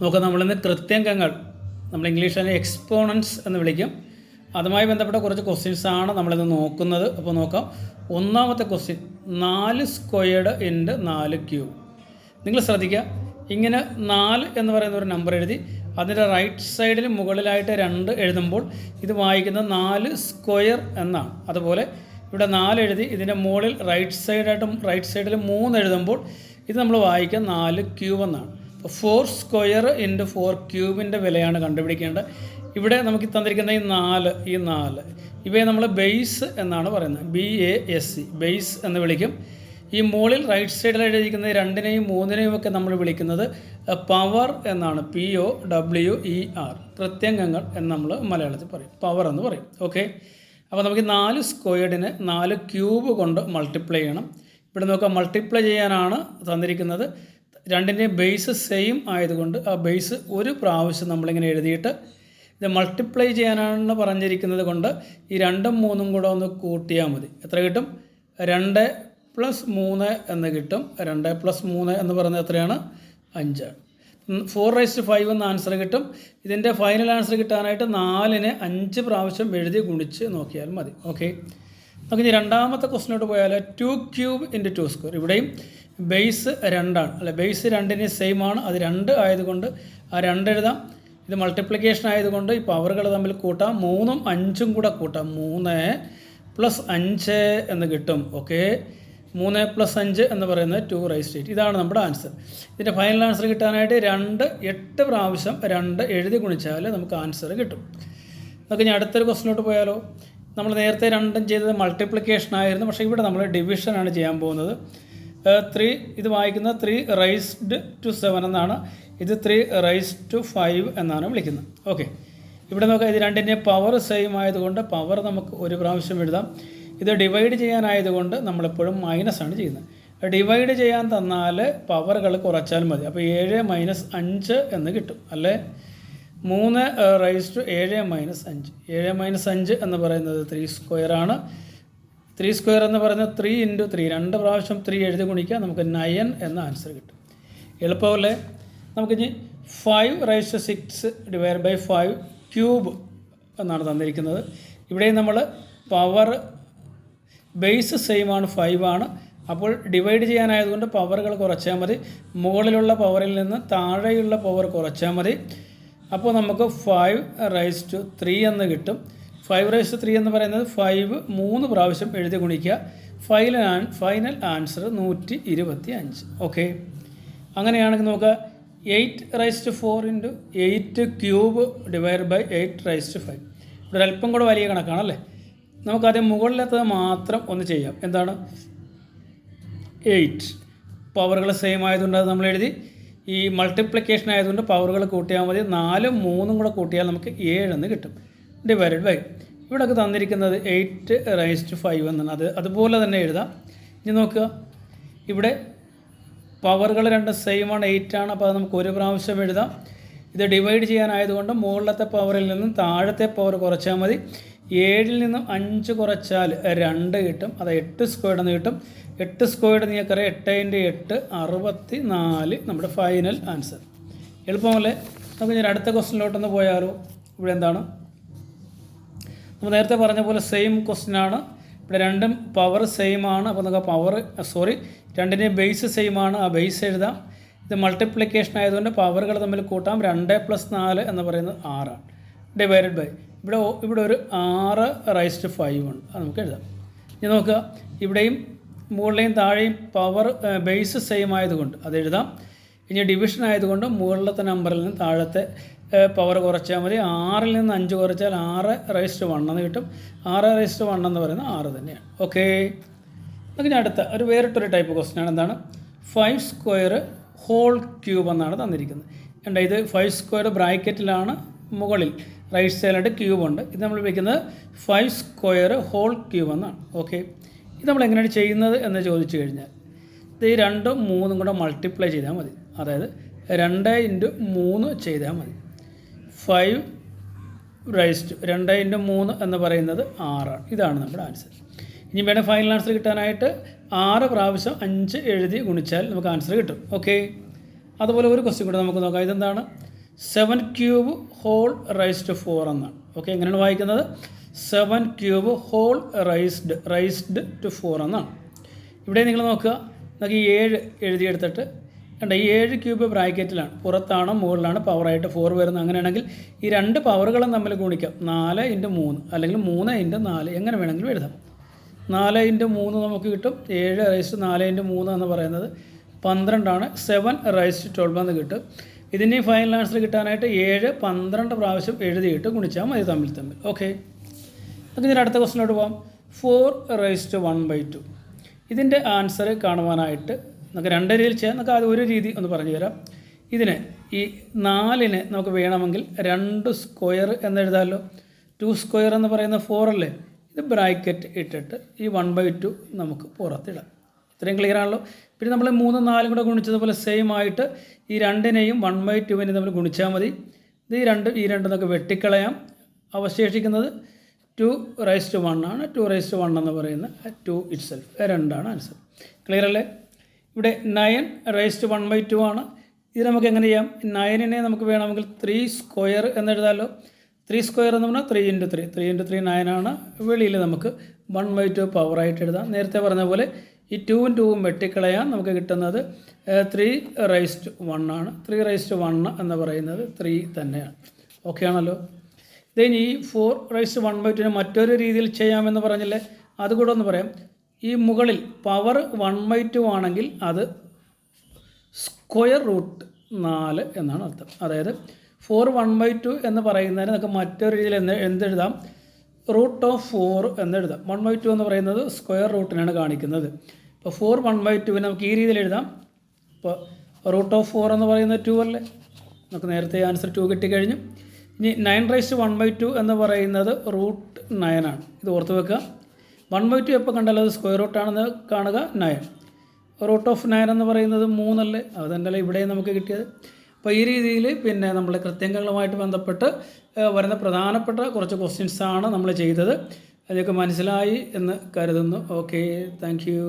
നോക്കാം, നമ്മളിന്ന് കൃത്യംഗങ്ങൾ, നമ്മൾ ഇംഗ്ലീഷിൽ എക്സ്പോണൻസ് എന്ന് വിളിക്കും, അതുമായി ബന്ധപ്പെട്ട കുറച്ച് ക്വസ്റ്റ്യൻസാണ് നമ്മളിന്ന് നോക്കുന്നത്. അപ്പോൾ നോക്കാം. ഒന്നാമത്തെ ക്വസ്റ്റ്യൻ, 4 സ്ക്വയർഡ് ഇൻറ്റു 4 ക്യൂബ്. നിങ്ങൾ ശ്രദ്ധിക്കുക, ഇങ്ങനെ 4 എന്ന് പറയുന്ന ഒരു നമ്പർ എഴുതി അതിൻ്റെ റൈറ്റ് സൈഡിൽ മുകളിലായിട്ട് 2 എഴുതുമ്പോൾ ഇത് വായിക്കുന്നത് 4 സ്ക്വയർ എന്നാണ്. അതുപോലെ ഇവിടെ 4 എഴുതി ഇതിൻ്റെ മുകളിൽ റൈറ്റ് സൈഡിൽ 3 എഴുതുമ്പോൾ ഇത് നമ്മൾ വായിക്കുക 4 ക്യൂബ് എന്നാണ്. അപ്പോൾ 4 സ്ക്വയർ ഇൻറ്റു 4 ക്യൂബിൻ്റെ വിലയാണ് കണ്ടുപിടിക്കേണ്ടത്. ഇവിടെ നമുക്ക് തന്നിരിക്കുന്ന ഈ 4 ഇവയെ നമ്മൾ ബേസ് എന്നാണ് പറയുന്നത്. BASE, ബേസ് എന്ന് വിളിക്കും. ഈ മുകളിൽ റൈറ്റ് സൈഡിൽ എഴുതിയിരിക്കുന്ന 2നെയും 3നെയും ഒക്കെ നമ്മൾ വിളിക്കുന്നത് പവർ എന്നാണ്. POWER, കൃത്യംഗങ്ങൾ എന്ന് നമ്മൾ മലയാളത്തിൽ പറയും, പവർ എന്ന് പറയും. ഓക്കെ, അപ്പോൾ നമുക്ക് 4 സ്ക്വയർഡിനെ 4 ക്യൂബ് കൊണ്ട് മൾട്ടിപ്ലൈ ചെയ്യണം. ഇവിടെ നോക്കാം, മൾട്ടിപ്ലൈ ചെയ്യാനാണ് തന്നിരിക്കുന്നത്. 2ൻ്റെയും ബേസ് സെയിം ആയതുകൊണ്ട് ആ ബേസ് ഒരു പ്രാവശ്യം നമ്മളിങ്ങനെ എഴുതിയിട്ട് ഇത് മൾട്ടിപ്ലൈ ചെയ്യാനാണ് പറഞ്ഞിരിക്കുന്നത് കൊണ്ട് ഈ 2ഉം 3ഉം കൂടെ ഒന്ന് കൂട്ടിയാൽ മതി. എത്ര കിട്ടും? 2 + 3 എന്ന് കിട്ടും. 2 + 3 എന്ന് പറയുന്നത് എത്രയാണ്? 5. 4/5 എന്ന ആൻസർ കിട്ടും. ഇതിൻ്റെ ഫൈനൽ ആൻസർ കിട്ടാനായിട്ട് 4നെ 5 പ്രാവശ്യം എഴുതി ഗുണിച്ച് നോക്കിയാൽ മതി. ഓക്കെ, നമുക്ക് ഇനി രണ്ടാമത്തെ ക്വസ്റ്റിനോട്ട് പോയാൽ 2 ക്യൂബ് ഇൻറ്റു 2 സ്ക്വയർ. ഇവിടെയും ബേസ് 2ആണ്, അല്ലെ? ബേസ് 2ന് സെയിം ആണ്. അത് 2 ആയതുകൊണ്ട് ആ 2 എഴുതാം. ഇത് മൾട്ടിപ്ലിക്കേഷൻ ആയതുകൊണ്ട് ഈ പവറുകൾ തമ്മിൽ കൂട്ടാം. 3ഉം 5ഉം കൂടെ കൂട്ടാം. 3 + 5 എന്ന് കിട്ടും. ഓക്കെ, 3 + 5 എന്ന് പറയുന്നത് 2/8. ഇതാണ് നമ്മുടെ ആൻസർ. ഇതിൻ്റെ ഫൈനൽ ആൻസർ കിട്ടാനായിട്ട് 8 പ്രാവശ്യം 2 എഴുതി ഗുണിച്ചാൽ നമുക്ക് ആൻസർ കിട്ടും. നമുക്ക് ഇനി അടുത്തൊരു ക്വസ്റ്റിനോട്ട് പോയാലോ. നമ്മൾ നേരത്തെ 2ഉം ചെയ്തത് മൾട്ടിപ്ലിക്കേഷൻ ആയിരുന്നു, പക്ഷേ ഇവിടെ നമ്മൾ ഡിവിഷനാണ് ചെയ്യാൻ പോകുന്നത്. 3 ഇത് വായിക്കുന്നത് 3/7 എന്നാണ്. ഇത് 3/5 എന്നാണ് വിളിക്കുന്നത്. ഓക്കെ, ഇവിടെ നോക്കാം, ഇത് 2ൻ്റെയും പവർ സെയിം ആയതുകൊണ്ട് പവർ നമുക്ക് ഒരു പ്രാവശ്യം എഴുതാം. ഇത് ഡിവൈഡ് ചെയ്യാനായതുകൊണ്ട് നമ്മളെപ്പോഴും മൈനസാണ് ചെയ്യുന്നത്. ഡിവൈഡ് ചെയ്യാൻ തന്നാൽ പവറുകൾ കുറച്ചാൽ മതി. അപ്പോൾ 7 - 5 എന്ന് കിട്ടും, അല്ലേ? 3/7 - 5. 7 - 5 എന്ന് പറയുന്നത് 3 സ്ക്വയറാണ്. 3 സ്ക്വയർ എന്ന് പറയുന്നത് 3 × 3, 2 പ്രാവശ്യം 3 എഴുതി ഗുണിക്കുക, നമുക്ക് 9 എന്ന ആൻസർ കിട്ടും. എളുപ്പമല്ലേ? നമുക്കിനി 5/6 / 5 ക്യൂബ് എന്നാണ് തന്നിരിക്കുന്നത്. ഇവിടെയും നമ്മൾ പവർ ബേസ് സെയിം ആണ്, 5 ആണ്. അപ്പോൾ ഡിവൈഡ് ചെയ്യാനായതുകൊണ്ട് പവറുകൾ കുറച്ചാൽ മതി. മുകളിലുള്ള പവറിൽ നിന്ന് താഴെയുള്ള പവർ കുറച്ചാൽ മതി. അപ്പോൾ നമുക്ക് 5/3 എന്ന് കിട്ടും. 5/3 എന്ന് പറയുന്നത് 5 3 പ്രാവശ്യം എഴുതി ഗുണിക്കുക. Final answer 125. ഓക്കെ, അങ്ങനെയാണെങ്കിൽ നോക്കുക, 8/4 × 8 ക്യൂബ് / 8/5. ഇവിടെ അല്പം കൂടെ വലിയ കണക്കാണല്ലേ. നമുക്കാദ്യം മുകളിലത്തത് മാത്രം ഒന്ന് ചെയ്യാം. എന്താണ്? 8 പവറുകൾ സെയിം ആയതുകൊണ്ട് അത് നമ്മൾ എഴുതി. ഈ മൾട്ടിപ്ലിക്കേഷൻ ആയതുകൊണ്ട് പവറുകൾ കൂട്ടിയാൽ മതി. 4ഉം 3ഉം കൂടെ കൂട്ടിയാൽ നമുക്ക് 7 എന്ന് കിട്ടും. / ഇവിടെയൊക്കെ തന്നിരിക്കുന്നത് 8/5 എന്നാണ്. അതുപോലെ തന്നെ എഴുതാം. ഇനി നോക്കുക, ഇവിടെ പവറുകൾ 2 സെയിം ആണ്, 8 ആണ്. അപ്പോൾ അത് നമുക്ക് ഒരു പ്രാവശ്യം എഴുതാം. ഇത് ഡിവൈഡ് ചെയ്യാനായതുകൊണ്ട് മുകളിലത്തെ പവറിൽ നിന്നും താഴത്തെ പവർ കുറച്ചാൽ മതി. 7ൽ നിന്നും 5 കുറച്ചാൽ 2 കിട്ടും. അത് 8 സ്ക്വയർഡ് എന്ന് കിട്ടും. 8 സ്ക്വയർഡ് നിങ്ങൾക്കറിയാം, 8 × 8 64 നമ്മുടെ ഫൈനൽ ആൻസർ. എളുപ്പമല്ലേ? നമുക്ക് ഞാൻ അടുത്ത ക്വസ്റ്റിനിലോട്ടൊന്ന് പോയാലോ. ഇവിടെ എന്താണ്? നമ്മൾ നേരത്തെ പറഞ്ഞ പോലെ സെയിം ക്വസ്റ്റ്യനാണ്. ഇവിടെ 2ഉം പവർ സെയിം ആണ്. അപ്പോൾ നമുക്ക് 2ൻ്റെയും ബേസ് സെയിം ആണ്. ആ ബേസ് എഴുതാം. ഇത് മൾട്ടിപ്ലിക്കേഷൻ ആയതുകൊണ്ട് പവറുകൾ തമ്മിൽ കൂട്ടാം. 2 + 4 എന്ന് പറയുന്നത് 6 ആണ്. ഇവിടെ ഒരു 6/5 ഉണ്ട്. അത് നമുക്ക് എഴുതാം. ഇനി നോക്കുക, ഇവിടെയും മുകളിലെയും താഴെയും പവർ ബേസ് സെയിം ആയതുകൊണ്ട് അത് എഴുതാം. ഇനി ഡിവിഷൻ ആയതുകൊണ്ട് മുകളിലത്തെ നമ്പറിൽ നിന്ന് താഴത്തെ പവർ കുറച്ചാൽ മതി. 6ൽ നിന്ന് 5 കുറച്ചാൽ 6/1 എന്ന് കിട്ടും. 6/1 എന്ന് പറയുന്നത് 6 തന്നെയാണ്. ഓക്കെ, നമുക്ക് അടുത്ത വേറിട്ടൊരു ടൈപ്പ് ക്വസ്റ്റ്യനാണ്. എന്താണ്? 5 സ്ക്വയർ ഹോൾ ക്യൂബ് എന്നാണ് തന്നിരിക്കുന്നത്. ഇത് 5 സ്ക്വയർ ബ്രാക്കറ്റിലാണ്, മുകളിൽ റൈറ്റ് സൈഡിലായിട്ട് ക്യൂബ് ഉണ്ട്. ഇത് നമ്മൾ വിളിക്കുന്നത് 5 സ്ക്വയർ ഹോൾ ക്യൂബ് എന്നാണ്. ഓക്കെ, ഇത് നമ്മൾ എങ്ങനെയാണ് ചെയ്യുന്നത് എന്ന് ചോദിച്ചു കഴിഞ്ഞാൽ ഇത് ഈ 2ഉം 3ഉം കൂടെ മൾട്ടിപ്ലൈ ചെയ്താൽ മതി. അതായത് 2 × 3 ചെയ്താൽ മതി. 5/2 × 3 എന്ന് പറയുന്നത് 6 ആണ്. ഇതാണ് നമ്മുടെ ആൻസർ. ഇനി വേണം ഫൈനൽ ആൻസർ കിട്ടാനായിട്ട് 6 പ്രാവശ്യം 5 എഴുതി ഗുണിച്ചാൽ നമുക്ക് ആൻസർ കിട്ടും. ഓക്കെ, അതുപോലെ ഒരു ക്വസ്റ്റ്യൻ കൂടെ നമുക്ക് നോക്കാം. ഇതെന്താണ്? 7 ക്യൂബ് ഹോൾ റൈസ്ഡ് 4 എന്നാണ്. ഓക്കെ, എങ്ങനെയാണ് വായിക്കുന്നത്? 7 ക്യൂബ് ഹോൾ റൈസ്ഡ് ടു 4 എന്നാണ്. ഇവിടെ നിങ്ങൾ നോക്കുക, നമുക്ക് ഈ 7 എഴുതിയെടുത്തിട്ട് കണ്ട ഈ 7 ക്യൂബ് ബ്രാക്കറ്റിലാണ്, പുറത്താണ് മുകളിലാണ് പവറായിട്ട് 4 വരുന്നത്. അങ്ങനെയാണെങ്കിൽ ഈ രണ്ട് പവറുകളും തമ്മിൽ ഗുണിക്കാം. 4 × 3 അല്ലെങ്കിൽ 3 × 4 എങ്ങനെ വേണമെങ്കിലും എഴുതാം. 4 × 3 നമുക്ക് കിട്ടും 7 റൈസ് 4 × 3 എന്ന് പറയുന്നത് 12 ആണ്. 7 റൈസ് 12 എന്ന് കിട്ടും. ഇതിൻ്റെ ഫൈനൽ ആൻസർ കിട്ടാനായിട്ട് 7 12 പ്രാവശ്യം എഴുതിയിട്ട് ഗുണിച്ചാൽ മതി തമ്മിൽ. ഓക്കെ, നമുക്ക് ഇതിൻ്റെ അടുത്ത ക്വസ്റ്റിനോട്ട് പോകാം. 4 റൈസ് 1/2. ഇതിൻ്റെ ആൻസർ കാണുവാനായിട്ട് നമുക്ക് രണ്ട് രീതിയിൽ ചെയ്യാം. നമുക്ക് അത് ഒരു രീതി ഒന്ന് പറഞ്ഞു തരാം. ഇതിന് ഈ 4-ന് നമുക്ക് വേണമെങ്കിൽ 2 സ്ക്വയർ എന്നെഴുതാമല്ലോ. 2 സ്ക്വയർ എന്ന് പറയുന്ന 4 അല്ലേ? ഇത് ബ്രാക്കറ്റ് ഇട്ടിട്ട് ഈ 1/2 നമുക്ക് പുറത്തിടാം. ഇത്രയും ക്ലിയർ ആണല്ലോ. പിന്നെ നമ്മൾ 3 4 കൂടെ ഗുണിച്ചതുപോലെ സെയിം ആയിട്ട് ഈ 2-നെയും 1/2-നെയും നമ്മൾ ഗുണിച്ചാൽ മതി. ഇത് ഈ രണ്ട് നമുക്ക് വെട്ടിക്കളയാം. അവശേഷിക്കുന്നത് 2 റൈസ് ടു 1 ആണ്. 2 റൈസ് ടു 1 എന്ന് പറയുന്ന 2 ഇറ്റ്സെൽഫ് 2 ആണ് ആൻസർ. ക്ലിയർ അല്ലേ? ഇവിടെ 9 റൈസ് ടു 1/2 ആണ്. ഇത് നമുക്ക് എങ്ങനെ ചെയ്യാം? 9-നെ നമുക്ക് വേണമെങ്കിൽ 3 സ്ക്വയർ എന്നെഴുതാമല്ലോ. 3 സ്ക്വയർ എന്ന് പറഞ്ഞാൽ 3 × 3 3 × 3 9 ആണ്. വെളിയിൽ നമുക്ക് 1/2 പവറായിട്ട് എഴുതാം. നേരത്തെ പറഞ്ഞ പോലെ ഈ 2-ഉം 2-ഉം വെട്ടിക്കളയാൻ നമുക്ക് കിട്ടുന്നത് 3 റൈസ് ടു 1 ആണ്. 3 റൈസ് ടു 1 എന്ന് പറയുന്നത് 3 തന്നെയാണ്. ഓക്കെ ആണല്ലോ. ഇതിന് ഈ 4 റൈസ് ടു 1/2 മറ്റൊരു രീതിയിൽ ചെയ്യാമെന്ന് പറഞ്ഞില്ലേ, അതുകൂടെ ഒന്ന് പറയാം. ഈ മുകളിൽ പവർ 1/2 ആണെങ്കിൽ അത് സ്ക്വയർ റൂട്ട് 4 എന്നാണ് അർത്ഥം. അതായത് 4 1/2 എന്ന് പറയുന്നതിന് നമുക്ക് മറ്റൊരു രീതിയിൽ എന്തെഴുതാം? റൂട്ട് ഓഫ് 4 എന്നെഴുതാം. 1/2 എന്ന് പറയുന്നത് സ്ക്വയർ റൂട്ടിനാണ് കാണിക്കുന്നത്. ഇപ്പോൾ 4 1/2 നമുക്ക് ഈ രീതിയിൽ എഴുതാം. ഇപ്പോൾ റൂട്ട് ഓഫ് 4 എന്ന് പറയുന്നത് 2 അല്ലേ? നമുക്ക് നേരത്തെ ആൻസർ 2 കിട്ടിക്കഴിഞ്ഞു. ഇനി 9 റൈസ് ടു 1/2 എന്ന് പറയുന്നത് റൂട്ട് 9 ആണ്. ഇത് ഓർത്ത് വെക്കുക. 1/2 എപ്പോൾ കണ്ടാലും അത് സ്ക്വയർ റൂട്ടാണെന്ന് കാണുക. 9 റൂട്ട് ഓഫ് 9 എന്ന് പറയുന്നത് 3 അല്ലേ? അതുതന്നെയല്ലേ ഇവിടെ നമുക്ക് കിട്ടിയത്. അപ്പോൾ ഈ രീതിയിൽ പിന്നെ നമ്മൾ കൃത്യങ്ങളുമായിട്ട് ബന്ധപ്പെട്ട് വരുന്ന പ്രധാനപ്പെട്ട കുറച്ച് ക്വസ്റ്റ്യൻസാണ് നമ്മൾ ചെയ്തത്. അതൊക്കെ മനസ്സിലായി എന്ന് കരുതുന്നു. Okay, thank you.